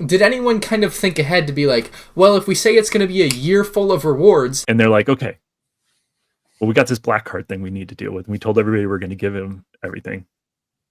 Did anyone kind of think ahead to be like, well, if we say it's going to be a year full of rewards, And they're like, okay, well, we got this black card thing we need to deal with. And we told everybody we're going to give him everything.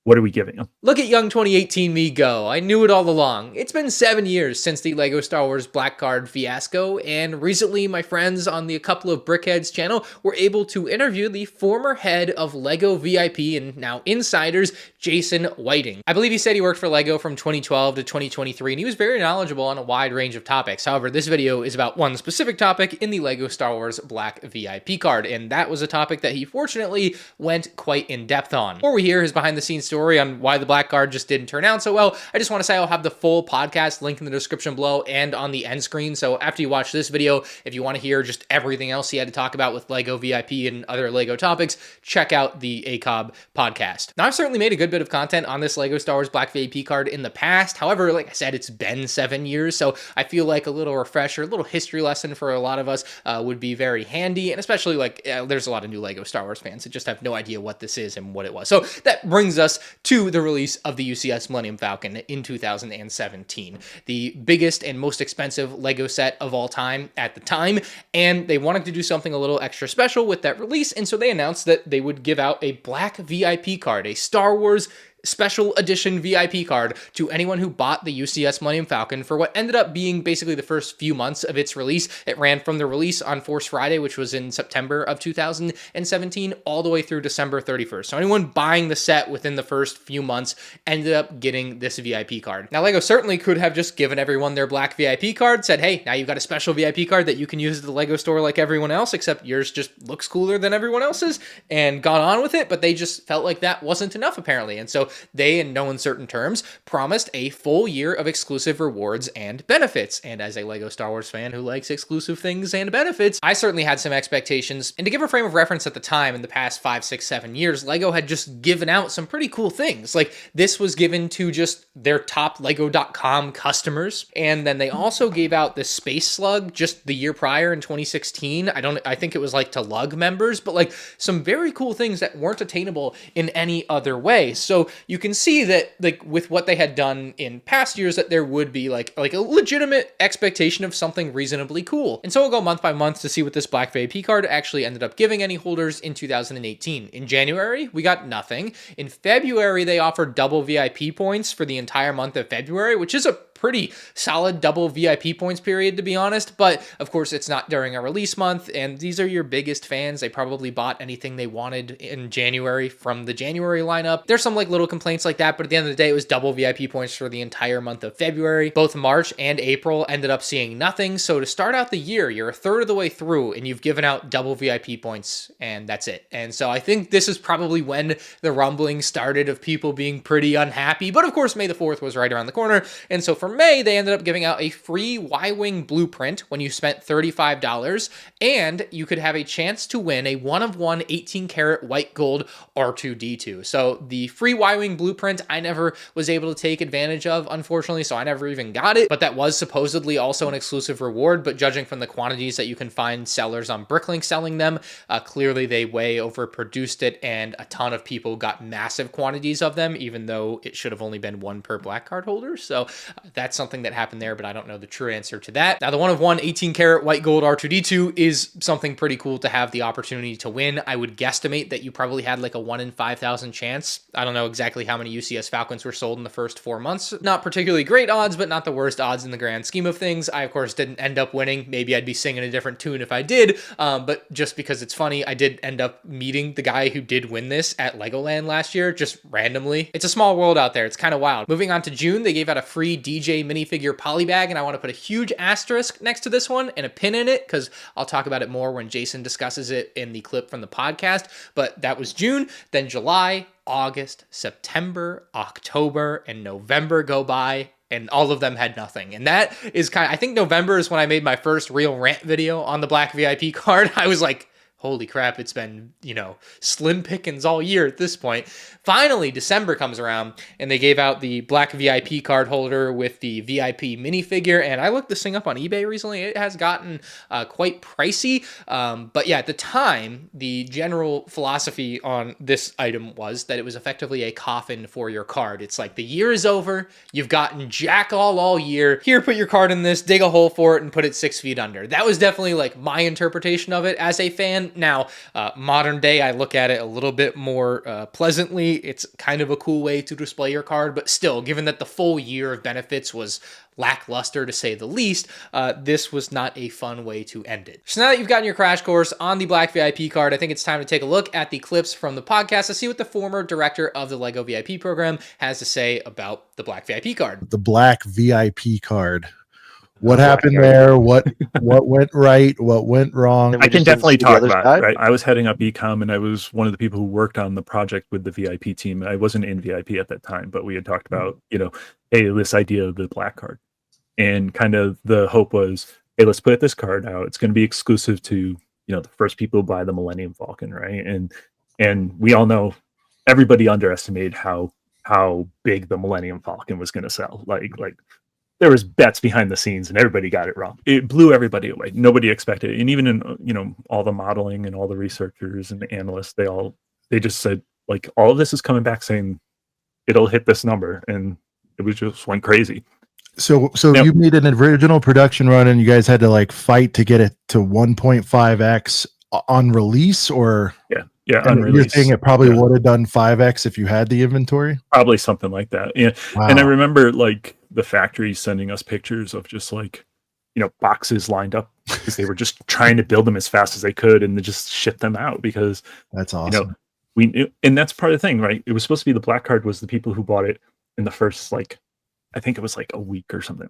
What are we giving him? Look at young 2018 me go. I knew it all along. It's been 7 years since the LEGO Star Wars Black Card fiasco, and recently my friends on the A Couple of Brickheads channel were able to interview the former head of LEGO VIP and now Insiders, Jason Whiting. I believe he said he worked for LEGO from 2012 to 2023, and he was very knowledgeable on a wide range of topics. However, this video is about one specific topic in the LEGO Star Wars Black VIP card, and that was a topic that he fortunately went quite in depth on. Before we hear his behind the scenes story on why the black card just didn't turn out so well, I just want to say I'll have the full podcast link in the description below and on the end screen. So after you watch this video, if you want to hear just everything else he had to talk about with LEGO VIP and other LEGO topics, check out the ACOB podcast. Now, I've certainly made a good bit of content on this LEGO Star Wars Black VIP card in the past. However, like I said, it's been 7 years, so I feel like a little refresher, a little history lesson for a lot of us would be very handy, and especially like there's a lot of new LEGO Star Wars fans that just have no idea what this is and what it was. So that brings us to the release of the UCS Millennium Falcon in 2017, the biggest and most expensive LEGO set of all time at the time, and they wanted to do something a little extra special with that release, and so they announced that they would give out a black VIP card, a Star Wars special edition VIP card to anyone who bought the UCS Millennium Falcon for what ended up being basically the first few months of its release. It ran from the release on Force Friday, which was in September of 2017, all the way through December 31st. So anyone buying the set within the first few months ended up getting this VIP card. Now, LEGO certainly could have just given everyone their black VIP card, said, hey, now you've got a special VIP card that you can use at the LEGO store like everyone else, except yours just looks cooler than everyone else's, and gone on with it, but they just felt like that wasn't enough, apparently. And so they, in no uncertain terms, promised a full year of exclusive rewards and benefits. And as a LEGO Star Wars fan who likes exclusive things and benefits, I certainly had some expectations. And to give a frame of reference at the time, in the past 5, 6, 7 years, LEGO had just given out some pretty cool things. Like, this was given to just their top Lego.com customers. And then they also gave out the Space Slug just the year prior in 2016. I think it was like to Lug members, but like some very cool things that weren't attainable in any other way. So you can see that, like, with what they had done in past years, that there would be like a legitimate expectation of something reasonably cool. And so we'll go month by month to see what this black VIP card actually ended up giving any holders in 2018. In January, we got nothing. In February, they offered double VIP points for the entire month of February, which is a pretty solid double VIP points period, to be honest. But of course, it's not during a release month, and these are your biggest fans. They probably bought anything they wanted in January from the January lineup. There's some like little complaints like that, but at the end of the day, it was double VIP points for the entire month of February. Both March and April ended up seeing nothing. So to start out the year, you're a third of the way through and you've given out double VIP points, and that's it. And so I think this is probably when the rumbling started of people being pretty unhappy. But of course, May the 4th was right around the corner. And so for May, they ended up giving out a free Y-Wing blueprint when you spent $35, and you could have a chance to win a 1-of-1 18-karat white gold R2-D2. So the free Y-Wing blueprint, I never was able to take advantage of, unfortunately, so I never even got it, but that was supposedly also an exclusive reward, but judging from the quantities that you can find sellers on Bricklink selling them, clearly they way overproduced it, and a ton of people got massive quantities of them, even though it should have only been one per black card holder. So that's something that happened there, but I don't know the true answer to that. Now, the 1-of-1 18-karat white gold R2-D2 is something pretty cool to have the opportunity to win. I would guesstimate that you probably had like a 1 in 5,000 chance. I don't know exactly how many UCS Falcons were sold in the first 4 months. Not particularly great odds, but not the worst odds in the grand scheme of things. I, of course, didn't end up winning. Maybe I'd be singing a different tune if I did, but just because it's funny, I did end up meeting the guy who did win this at Legoland last year, just randomly. It's a small world out there. It's kind of wild. Moving on to June, they gave out a free DJ minifigure polybag, and I want to put a huge asterisk next to this one and a pin in it because I'll talk about it more when Jason discusses it in the clip from the podcast. But that was June. Then July, August, September, October, and November go by, and all of them had nothing. And that is I think November is when I made my first real rant video on the black VIP card. I was like, holy crap, it's been, slim pickings all year at this point. Finally, December comes around and they gave out the black VIP card holder with the VIP minifigure. And I looked this thing up on eBay recently. It has gotten quite pricey. But yeah, at the time, the general philosophy on this item was that it was effectively a coffin for your card. It's like the year is over. You've gotten jack all year. Here, put your card in this, dig a hole for it, and put it 6 feet under. That was definitely like my interpretation of it as a fan. Now, modern day, I look at it a little bit more pleasantly. It's kind of a cool way to display your card, but still, given that the full year of benefits was lackluster to say the least, this was not a fun way to end it. So now that you've gotten your crash course on the Black VIP card, I think it's time to take a look at the clips from the podcast to see what the former director of the LEGO VIP program has to say about the Black VIP card. The Black VIP card. What happened there? What went right? What went wrong? I can definitely talk about it. Right? I was heading up ecom, and I was one of the people who worked on the project with the VIP team. I wasn't in VIP at that time, but we had talked about, hey, this idea of the black card. And kind of the hope was, hey, let's put this card out. It's going to be exclusive to, the first people who buy the Millennium Falcon, right? And we all know everybody underestimated how big the Millennium Falcon was going to sell. Like there was bets behind the scenes and everybody got it wrong. It blew everybody away. Nobody expected it. And even in, all the modeling and all the researchers and the analysts, they just said, like, all of this is coming back saying it'll hit this number. And it was just went crazy. So you made an original production run and you guys had to fight to get it to 1.5x on release, or yeah, on release. You're saying it probably would have done 5x if you had the inventory? Probably something like that. Yeah. Wow. And I remember the factory sending us pictures of just boxes lined up because they were just trying to build them as fast as they could and just ship them out because that's awesome. We knew, and that's part of the thing, right? It was supposed to be the black card was the people who bought it in the first, I think it was a week or something.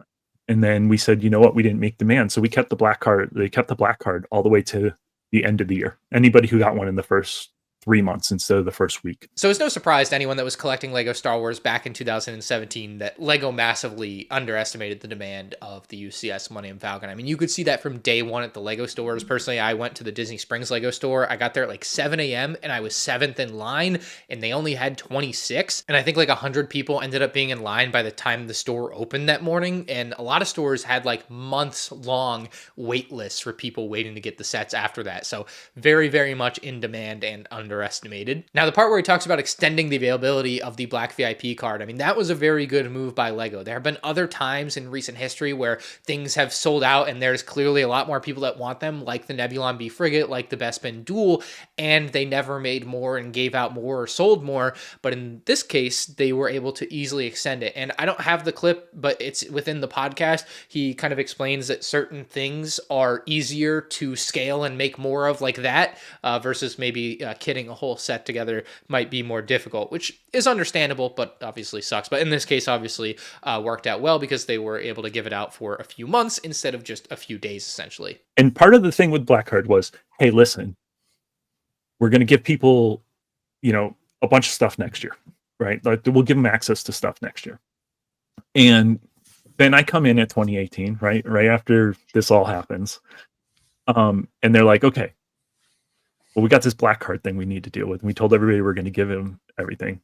And then we said, you know what? We didn't make demand. So we kept the black card. They kept the black card all the way to the end of the year. Anybody who got one in the first 3 months instead of the first week. So it's no surprise to anyone that was collecting Lego Star Wars back in 2017 that Lego massively underestimated the demand of the UCS Millennium Falcon. I mean, you could see that from day one at the Lego stores. Personally, I went to the Disney Springs Lego store. I got there at 7 a.m. and I was 7th in line and they only had 26. And I think 100 people ended up being in line by the time the store opened that morning. And a lot of stores had months long wait lists for people waiting to get the sets after that. So very, very much in demand and underestimated. Now, the part where he talks about extending the availability of the Black VIP card, I mean, that was a very good move by Lego. There have been other times in recent history where things have sold out and there's clearly a lot more people that want them, like the Nebulon B Frigate, like the Bespin Duel, and they never made more and gave out more or sold more. But in this case, they were able to easily extend it. And I don't have the clip, but it's within the podcast. He kind of explains that certain things are easier to scale and make more of like that versus maybe kitting a whole set together might be more difficult, which is understandable, but obviously sucks. But in this case, obviously worked out well because they were able to give it out for a few months instead of just a few days, essentially. And part of the thing with Black Card was, hey, listen, we're going to give people, a bunch of stuff next year, right? We'll give them access to stuff next year. And then I come in at 2018, right after this all happens. And they're like, okay, well, we got this black card thing we need to deal with. And we told everybody we're going to give him everything.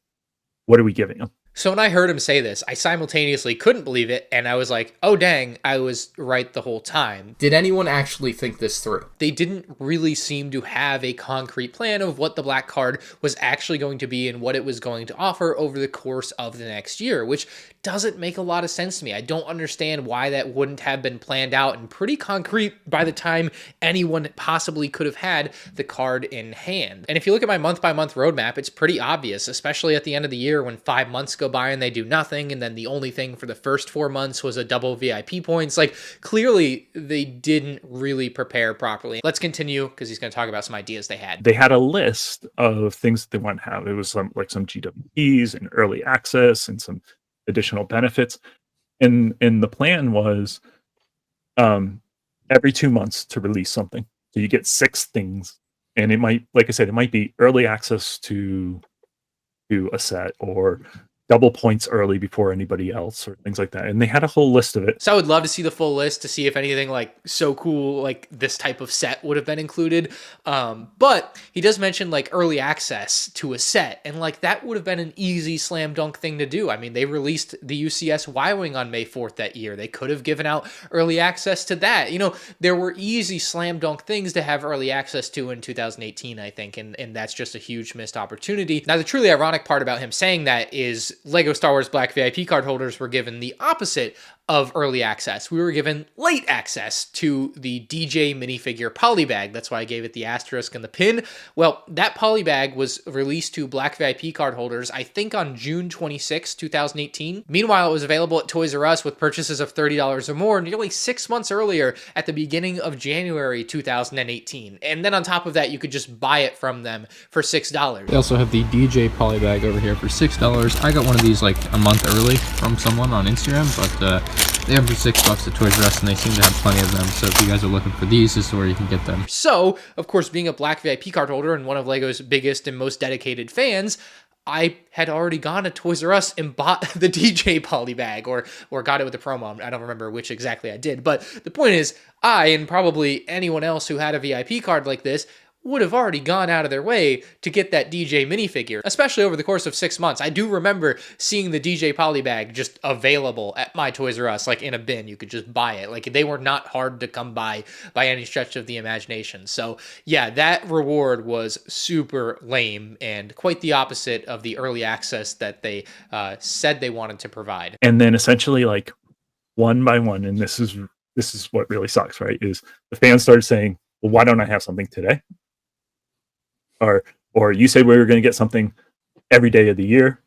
What are we giving him? So when I heard him say this, I simultaneously couldn't believe it. And I was like, oh, dang, I was right the whole time. Did anyone actually think this through? They didn't really seem to have a concrete plan of what the black card was actually going to be and what it was going to offer over the course of the next year, which doesn't make a lot of sense to me. I don't understand why that wouldn't have been planned out and pretty concrete by the time anyone possibly could have had the card in hand. And if you look at my month-by-month roadmap, it's pretty obvious, especially at the end of the year when 5 months go by and they do nothing, and then the only thing for the first 4 months was a double VIP points. Clearly, they didn't really prepare properly. Let's continue, because he's going to talk about some ideas they had. They had a list of things that they want to have. It was some GWPs and early access and some additional benefits. And the plan was every 2 months to release something. So you get 6 things. And it might, like I said, it might be early access to a set or double points early before anybody else or things like that. And they had a whole list of it. So I would love to see the full list to see if anything like so cool like this type of set would have been included. But he does mention like early access to a set, and like that would have been an easy slam dunk thing to do. I mean, they released the UCS Y-Wing on May 4th that year. They could have given out early access to that. You know, there were easy slam dunk things to have early access to in 2018, I think, and that's just a huge missed opportunity. Now, the truly ironic part about him saying that is LEGO Star Wars Black VIP card holders were given the opposite of early access. We were given late access to the DJ minifigure polybag. That's why I gave it the asterisk and the pin. Well, that polybag was released to Black VIP card holders, I think on June 26, 2018. Meanwhile, it was available at Toys R Us with purchases of $30 or more nearly 6 months earlier at the beginning of January 2018. And then on top of that, you could just buy it from them for $6. They also have the DJ polybag over here for $6. I got one of these like a month early from someone on Instagram, but they have them for $6 at Toys R Us, and they seem to have plenty of them. So if you guys are looking for these, this is where you can get them. So, of course, being a Black VIP card holder and one of LEGO's biggest and most dedicated fans, I had already gone to Toys R Us and bought the DJ polybag, or got it with the promo. I don't remember which exactly I did. But the point is, I, and probably anyone else who had a VIP card like this, would have already gone out of their way to get that DJ minifigure, especially over the course of 6 months. I do remember seeing the DJ polybag just available at my Toys R Us, like in a bin. You could just buy it. Like they were not hard to come by any stretch of the imagination. So yeah, that reward was super lame and quite the opposite of the early access that they said they wanted to provide. And then essentially like one by one, and this is what really sucks, right? Is the fans started saying, well, why don't I have something today? Or you said we were going to get something every day of the year,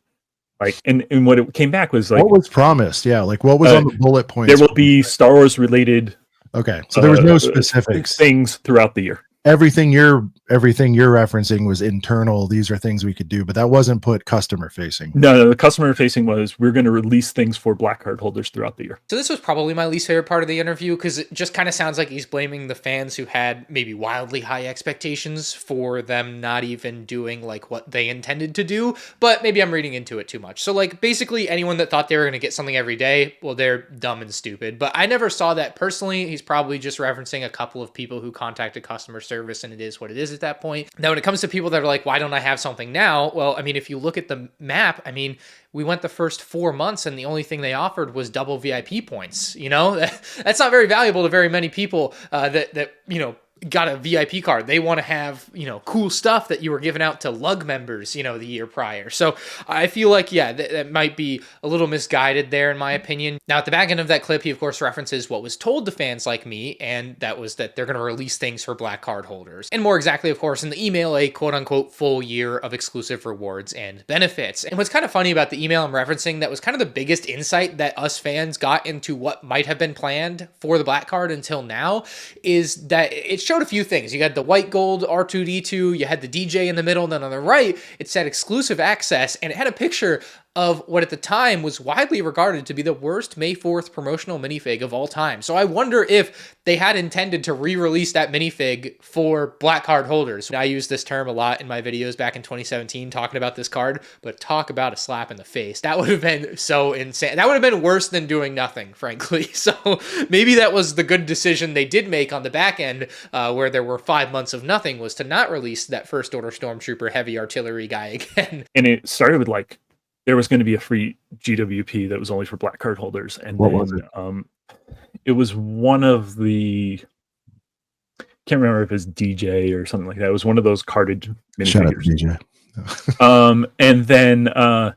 like, and what it came back was like, what was promised? Yeah, like what was on the bullet points? There will be Star Wars related. Okay, so there was no specifics. Things throughout the year. Everything you're referencing was internal. These are things we could do, but that wasn't put customer facing. No, the customer facing was we're going to release things for black card holders throughout the year. So this was probably my least favorite part of the interview because it just kind of sounds like he's blaming the fans who had maybe wildly high expectations for them not even doing like what they intended to do. But maybe I'm reading into it too much. So like basically anyone that thought they were going to get something every day, well, they're dumb and stupid. But I never saw that personally. He's probably just referencing a couple of people who contacted customer service, and it is what it is at that point. Now, when it comes to people that are like, why don't I have something now? Well, I mean, if you look at the map, I mean, we went the first 4 months and the only thing they offered was double VIP points. You know, that's not very valuable to very many people that you know, got a VIP card. They want to have, you know, cool stuff that you were giving out to lug members, you know, the year prior. So I feel like, yeah, that might be a little misguided there in my opinion. Now at the back end of that clip, he of course references what was told to fans like me, and that was that they're going to release things for black card holders. And more exactly, of course, in the email, a quote unquote full year of exclusive rewards and benefits. And what's kind of funny about the email I'm referencing, that was kind of the biggest insight that us fans got into what might have been planned for the black card until now, is that it showed a few things. You had the white gold R2-D2, you had the DJ in the middle, and then on the right, it said exclusive access, and it had a picture of what at the time was widely regarded to be the worst May 4th promotional minifig of all time. So I wonder if they had intended to re-release that minifig for black card holders. I used this term a lot in my videos back in 2017 talking about this card, but talk about a slap in the face. That would have been so insane. That would have been worse than doing nothing, frankly. So maybe that was the good decision they did make on the back end, where there were 5 months of nothing, was to not release that First Order Stormtrooper heavy artillery guy again. And it started with like, there was going to be a free GWP that was only for black card holders. And what then, was it? It was one of the, can't remember if it was DJ or something like that. It was one of those carded minifigures. Shout out to DJ. And then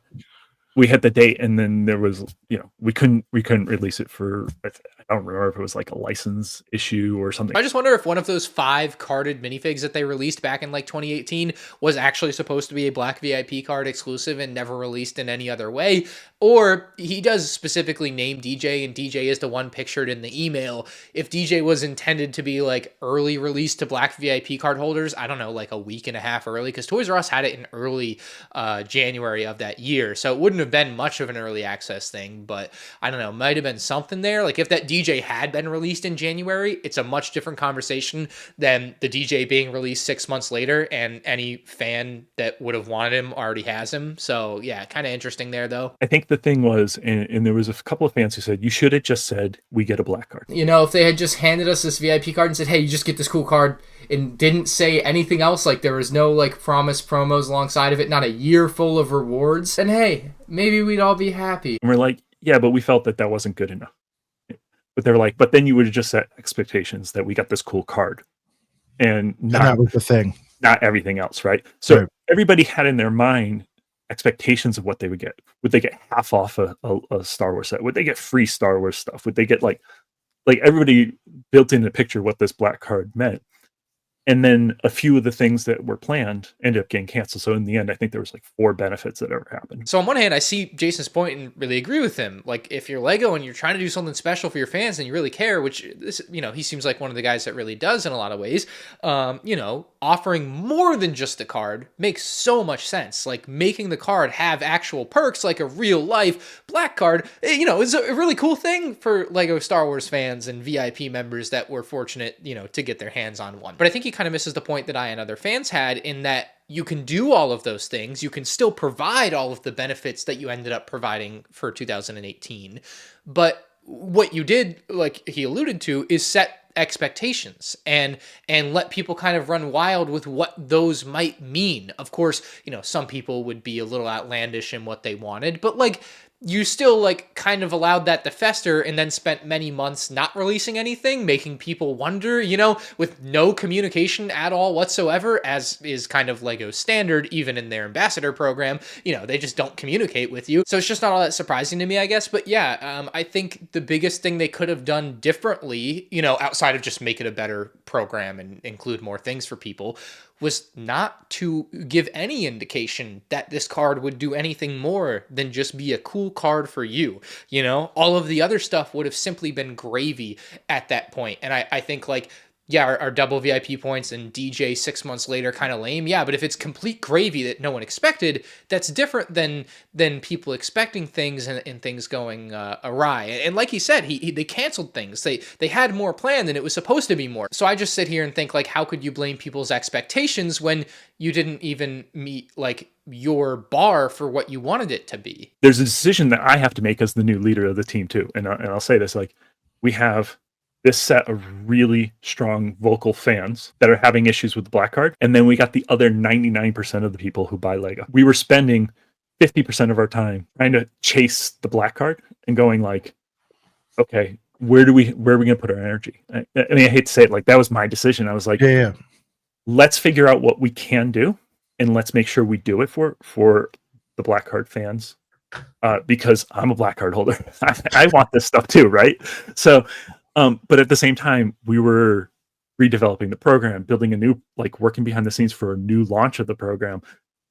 we had the date, and then there was, you know, we couldn't release it for, I don't remember if it was like a license issue or something. I just wonder if one of those 5 carded minifigs that they released back in like 2018 was actually supposed to be a black VIP card exclusive and never released in any other way. Or he does specifically name DJ, and DJ is the one pictured in the email. If DJ was intended to be like early release to black VIP card holders, I don't know, like a week and a half early, because Toys R Us had it in early January of that year. So it wouldn't have have been much of an early access thing, but I don't know, might have been something there. Like if that DJ had been released in January, it's a much different conversation than the DJ being released 6 months later, and any fan that would have wanted him already has him. So yeah, kind of interesting there though. I think the thing was, and there was a couple of fans who said, you should have just said, we get a black card. You know, if they had just handed us this VIP card and said, hey, you just get this cool card, and didn't say anything else, like there was no like promise promos alongside of it, not a year full of rewards, and hey, maybe we'd all be happy. And we're like, yeah, but we felt that wasn't good enough. But they're like, but then you would have just set expectations that we got this cool card, and that was the thing, not everything else, right? So right. Everybody had in their mind expectations of what they would get. Would they get half off a Star Wars set? Would they get free Star Wars stuff? Would they get like everybody built in a picture what this black card meant? And then a few of the things that were planned ended up getting canceled. So in the end, I think there was like 4 benefits that ever happened. So on one hand, I see Jason's point and really agree with him. Like if you're Lego and you're trying to do something special for your fans and you really care, which this, you know, he seems like one of the guys that really does in a lot of ways, you know, offering more than just the card makes so much sense. Like making the card have actual perks, like a real life black card, you know, is a really cool thing for Lego Star Wars fans and VIP members that were fortunate, you know, to get their hands on one. But I think he kind of misses the point that I and other fans had, in that you can do all of those things. You can still provide all of the benefits that you ended up providing for 2018. But what you did, like he alluded to, is set expectations and let people kind of run wild with what those might mean. Of course, you know, some people would be a little outlandish in what they wanted, but like you still like kind of allowed that to fester and then spent many months not releasing anything, making people wonder, you know, with no communication at all whatsoever, as is kind of Lego's standard, even in their ambassador program. You know, they just don't communicate with you. So it's just not all that surprising to me, I guess. But yeah, I think the biggest thing they could have done differently, you know, outside of just make it a better program and include more things for people, was not to give any indication that this card would do anything more than just be a cool card for you. You know, all of the other stuff would have simply been gravy at that point. And I think like, yeah, our double VIP points and DJ 6 months later kind of lame. Yeah, but if it's complete gravy that no one expected, that's different than people expecting things and things going awry. And like he said, they canceled things. They had more planned than it was supposed to be more. So I just sit here and think like, how could you blame people's expectations when you didn't even meet like your bar for what you wanted it to be? There's a decision that I have to make as the new leader of the team too. And I'll say this, like we have this set of really strong vocal fans that are having issues with the black card. And then we got the other 99% of the people who buy Lego. We were spending 50% of our time trying to chase the black card and going like, okay, where are we going to put our energy? I mean, I hate to say it, like that was my decision. I was like, yeah. Let's figure out what we can do and let's make sure we do it for the black card fans. Because I'm a black card holder. I want this stuff too, right? So, but at the same time, we were redeveloping the program, building a new, like working behind the scenes for a new launch of the program,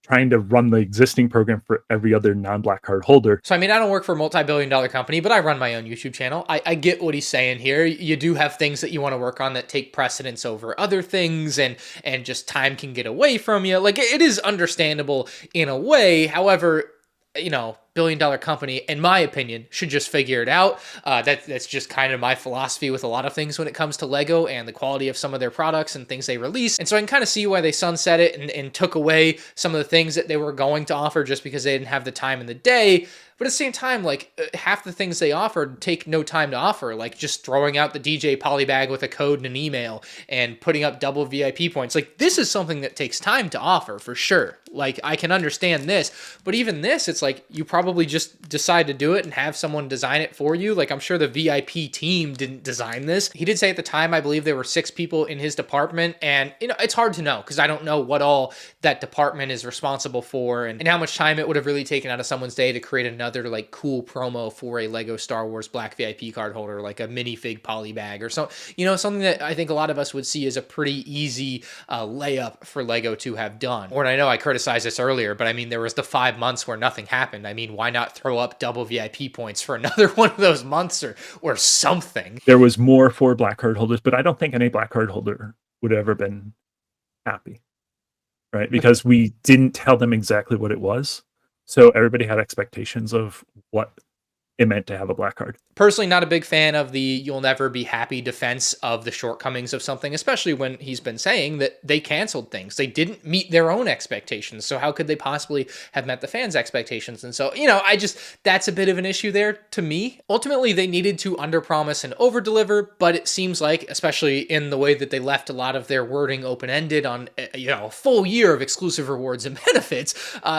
trying to run the existing program for every other non-black card holder. So, I mean, I don't work for a multi-billion-dollar company, but I run my own YouTube channel. I get what he's saying here. You do have things that you want to work on that take precedence over other things, and just time can get away from you. Like, it is understandable in a way. However, you know, billion-dollar company, in my opinion, should just figure it out. That's just kind of my philosophy with a lot of things when it comes to Lego and the quality of some of their products and things they release. And so I can kind of see why they sunset it and took away some of the things that they were going to offer just because they didn't have the time in the day. But at the same time, like half the things they offered take no time to offer, like just throwing out the DJ polybag with a code and an email and putting up double VIP points. Like this is something that takes time to offer for sure. Like I can understand this, but even this, it's like you probably just decide to do it and have someone design it for you. Like I'm sure the VIP team didn't design this. He did say at the time, I believe there were 6 people in his department, and you know, it's hard to know because I don't know what all that department is responsible for and how much time it would have really taken out of someone's day to create another like cool promo for a Lego Star Wars Black VIP card holder, like a minifig poly bag or so, you know, something that I think a lot of us would see as a pretty easy layup for Lego to have done. Or I know I criticized this earlier, but I mean, there was the 5 months where nothing happened. I mean, why not throw up double VIP points for another one of those months or something? There was more for black card holders, but I don't think any black card holder would have ever been happy, right? Because we didn't tell them exactly what it was. So everybody had expectations of what it meant to have a black card. Personally, not a big fan of the "you'll never be happy" defense of the shortcomings of something, especially when he's been saying that they canceled things. They didn't meet their own expectations. So how could they possibly have met the fans' expectations? And so, that's a bit of an issue there to me. Ultimately, they needed to underpromise and overdeliver, but it seems like, especially in the way that they left a lot of their wording open-ended on, a full year of exclusive rewards and benefits,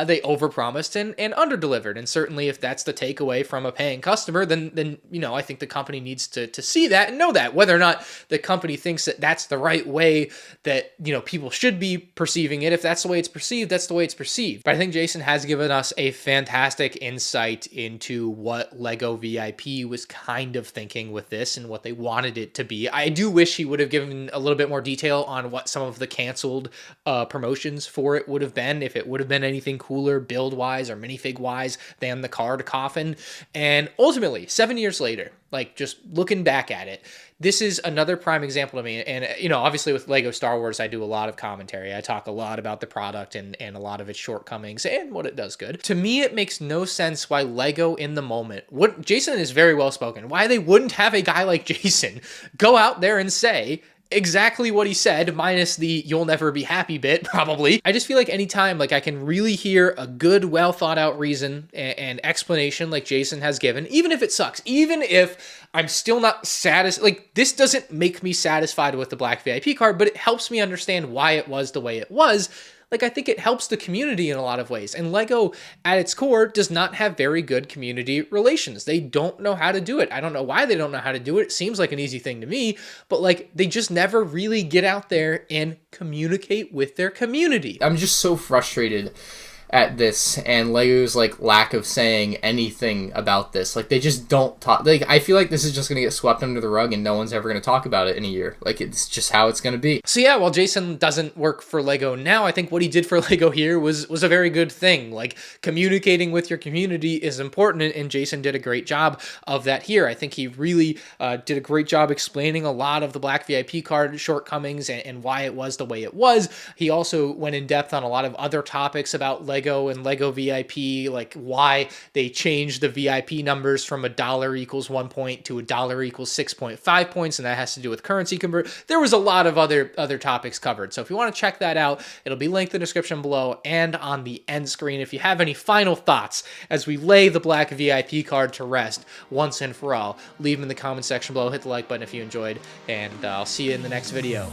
they overpromised and underdelivered. And certainly if that's the takeaway from a paying customer, then I think the company needs to see that and know that. Whether or not the company thinks that that's the right way that, people should be perceiving it, if that's the way it's perceived, that's the way it's perceived. But I think Jason has given us a fantastic insight into what LEGO VIP was kind of thinking with this and what they wanted it to be. I do wish he would have given a little bit more detail on what some of the canceled promotions for it would have been, if it would have been anything cooler build-wise or minifig-wise than the card coffin. And ultimately, 7 years later, just looking back at it, this is another prime example to me. And, obviously with LEGO Star Wars, I do a lot of commentary. I talk a lot about the product and a lot of its shortcomings and what it does good. To me, it makes no sense why LEGO in the moment, Jason is very well spoken, why they wouldn't have a guy like Jason go out there and say exactly what he said, minus the "you'll never be happy" bit, probably. I just feel like anytime I can really hear a good, well thought out reason and explanation like Jason has given, even if it sucks, even if I'm still not satisfied, this doesn't make me satisfied with the Black VIP card, but it helps me understand why it was the way it was. I think it helps the community in a lot of ways. And LEGO, at its core, does not have very good community relations. They don't know how to do it. I don't know why they don't know how to do it. It seems like an easy thing to me, but they just never really get out there and communicate with their community. I'm just so frustrated at this and LEGO's lack of saying anything about this. They just don't talk. I feel like this is just gonna get swept under the rug and no one's ever gonna talk about it in a year. It's just how it's gonna be. So yeah, while Jason doesn't work for LEGO now, I think what he did for LEGO here was a very good thing. Communicating with your community is important, and Jason did a great job of that here. I think he really did a great job explaining a lot of the Black VIP card shortcomings and why it was the way it was. He also went in depth on a lot of other topics about LEGO and LEGO VIP, why they changed the VIP numbers from $1 equals 1 point to $1 equals 6.5 points, and that has to do with currency convert. There was a lot of other topics covered. So if you want to check that out, it'll be linked in the description below and on the end screen. If you have any final thoughts as we lay the Black VIP card to rest once and for all, leave them in the comment section below. Hit the like button if you enjoyed, and I'll see you in the next video.